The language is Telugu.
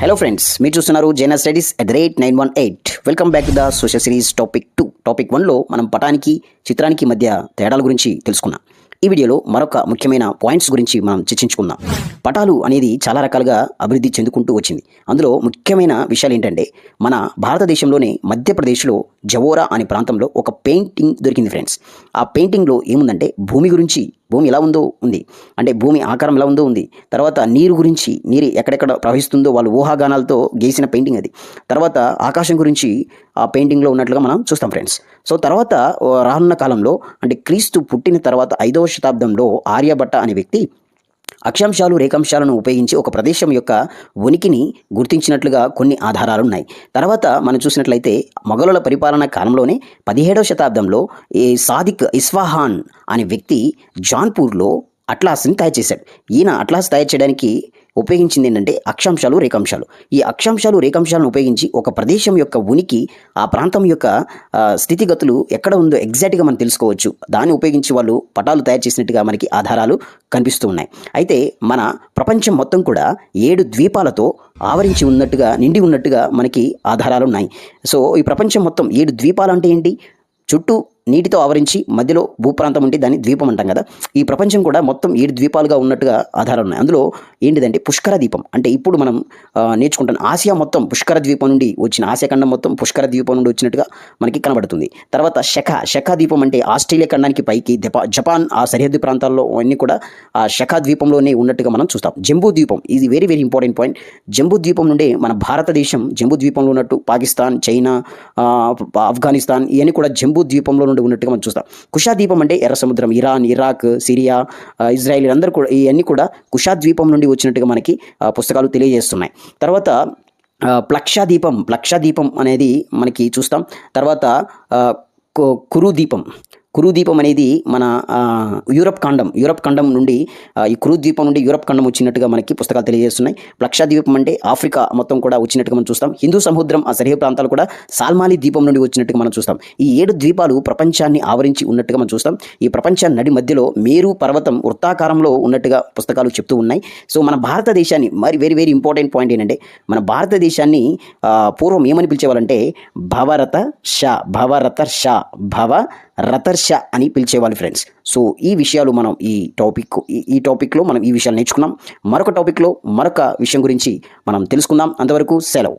హలో ఫ్రెండ్స్, మీరు చూస్తున్నారు Jaina studies @918. Welcome back to the social series topic 2. Topic 1లో మనం పటానికి చిత్రానికి మధ్య తేడాల గురించి తెలుసుకున్నాం. ఈ వీడియోలో మరొక ముఖ్యమైన పాయింట్స్ గురించి మనం చర్చించుకుందాం. పటాలు అనేది చాలా రకాలుగా అభివృద్ధి చెందుకుంటూ వచ్చింది. అందులో ముఖ్యమైన విషయాలు ఏంటంటే, మన భారతదేశంలోనే మధ్యప్రదేశ్లో జవోరా అనే ప్రాంతంలో ఒక పెయింటింగ్ దొరికింది ఫ్రెండ్స్. ఆ పెయింటింగ్లో ఏముందంటే భూమి గురించి, భూమి ఎలా ఉందో ఉంది, అంటే భూమి ఆకారం ఎలా ఉందో ఉంది. తర్వాత నీరు గురించి, నీరు ఎక్కడెక్కడ ప్రవహిస్తుందో వాళ్ళు ఊహాగానాలతో గీసిన పెయింటింగ్ అది. తర్వాత ఆకాశం గురించి ఆ పెయింటింగ్లో ఉన్నట్లుగా మనం చూస్తాం ఫ్రెండ్స్. సో తర్వాత రానున్న కాలంలో, అంటే క్రీస్తు పుట్టిన తర్వాత 5వ శతాబ్దంలో ఆర్యభట్ట అనే వ్యక్తి అక్షాంశాలు రేఖాంశాలను ఉపయోగించి ఒక ప్రదేశం యొక్క ఉనికిని గుర్తించినట్లుగా కొన్ని ఆధారాలు ఉన్నాయి. తర్వాత మనం చూసినట్లయితే మొఘలుల పరిపాలనా కాలంలోనే 17వ శతాబ్దంలో ఈ సాదిక్ ఇస్ఫహాన్ అనే వ్యక్తి జాన్పూర్లో అట్లాస్ని తయారు చేశాడు. ఈయన అట్లాస్ తయారు చేయడానికి ఉపయోగించింది ఏంటంటే అక్షాంశాలు రేఖాంశాలు. ఈ అక్షాంశాలు రేఖాంశాలను ఉపయోగించి ఒక ప్రదేశం యొక్క ఉనికి, ఆ ప్రాంతం యొక్క స్థితిగతులు ఎక్కడ ఉందో ఎగ్జాక్ట్గా మనం తెలుసుకోవచ్చు. దాన్ని ఉపయోగించి వాళ్ళు పటాలు తయారు చేసినట్టుగా మనకి ఆధారాలు కనిపిస్తూ ఉన్నాయి. అయితే మన ప్రపంచం మొత్తం కూడా 7 ద్వీపాలతో ఆవరించి ఉన్నట్టుగా, నిండి ఉన్నట్టుగా మనకి ఆధారాలు ఉన్నాయి. సో ఈ ప్రపంచం మొత్తం 7 ద్వీపాలు అంటే ఏంటి? చుట్టూ నీటితో ఆవరించి మధ్యలో భూప్రాంతం ఉంటే దాన్ని ద్వీపం అంటాం కదా. ఈ ప్రపంచం కూడా మొత్తం 7 ద్వీపాలుగా ఉన్నట్టుగా ఆధారాలు ఉన్నాయి. అందులో ఏంటిదంటే పుష్కర ద్వీపం, అంటే ఇప్పుడు మనం నేర్చుకుంటాం ఆసియా మొత్తం పుష్కర ద్వీపం నుండి వచ్చిన, ఆసియా ఖండం మొత్తం పుష్కర ద్వీపం నుండి వచ్చినట్టుగా మనకి కనబడుతుంది. తర్వాత శఖ ద్వీపం అంటే ఆస్ట్రేలియా ఖండానికి పైకి జపాన్ ఆ సరిహద్దు ప్రాంతాల్లో అన్నీ కూడా ఆ శఖ ద్వీపంలోనే ఉన్నట్టుగా మనం చూస్తాం. జంబూ ద్వీపం, ఇది very very important point. Jambu ద్వీపం నుండి మన భారతదేశం జంబూ ద్వీపంలో ఉన్నట్టు పాకిస్తాన్, చైనా, ఆఫ్ఘనిస్తాన్ ఇవన్నీ కూడా జంబూ ద్వీపంలో ఉన్నట్టుగా మనం చూస్తాం. కుషా ద్వీపం అంటే ఎర్ర సముద్రం, ఇరాన్, ఇరాక్, సిరియా, ఇజ్రాయిల్ అందరూ కూడా ఇవన్నీ కూడా కుషా ద్వీపం నుండి వచ్చినట్టుగా మనకి పుస్తకాలు తెలియజేస్తున్నాయి. తర్వాత ప్లక్ష ద్వీపం అనేది మనకి చూస్తాం. తర్వాత కురు ద్వీపం అనేది మన యూరప్ ఖండం నుండి, ఈ కురు ద్వీపం నుండి యూరప్ ఖండం వచ్చినట్టుగా మనకి పుస్తకాలు తెలియజేస్తున్నాయి. ప్లక్ష ద్వీపం అంటే ఆఫ్రికా మొత్తం కూడా వచ్చినట్టుగా మనం చూస్తాం. హిందూ సముద్రం ఆ సరిహద్దు ప్రాంతాలు కూడా సాల్మాలి ద్వీపం నుండి వచ్చినట్టుగా మనం చూస్తాం. ఈ 7 ద్వీపాలు ప్రపంచాన్ని ఆవరించి ఉన్నట్టుగా మనం చూస్తాం. ఈ ప్రపంచాన్ని నడి మధ్యలో మేరు పర్వతం వృత్తాకారంలో ఉన్నట్టుగా పుస్తకాలు చెప్తూ ఉన్నాయి. సో మన భారతదేశాన్ని, మరి వెరీ వెరీ ఇంపార్టెంట్ పాయింట్ ఏంటంటే, మన భారతదేశాన్ని పూర్వం ఏమని పిలిచేవాళ్ళంటే భవరతర్ష అని పిలిచేవాళ్ళు ఫ్రెండ్స్. సో ఈ విషయాలు మనం ఈ టాపిక్లో మనం ఈ విషయాలు నేర్చుకున్నాం. మరొక టాపిక్లో మరొక విషయం గురించి మనం తెలుసుకుందాం. అంతవరకు సెలవు.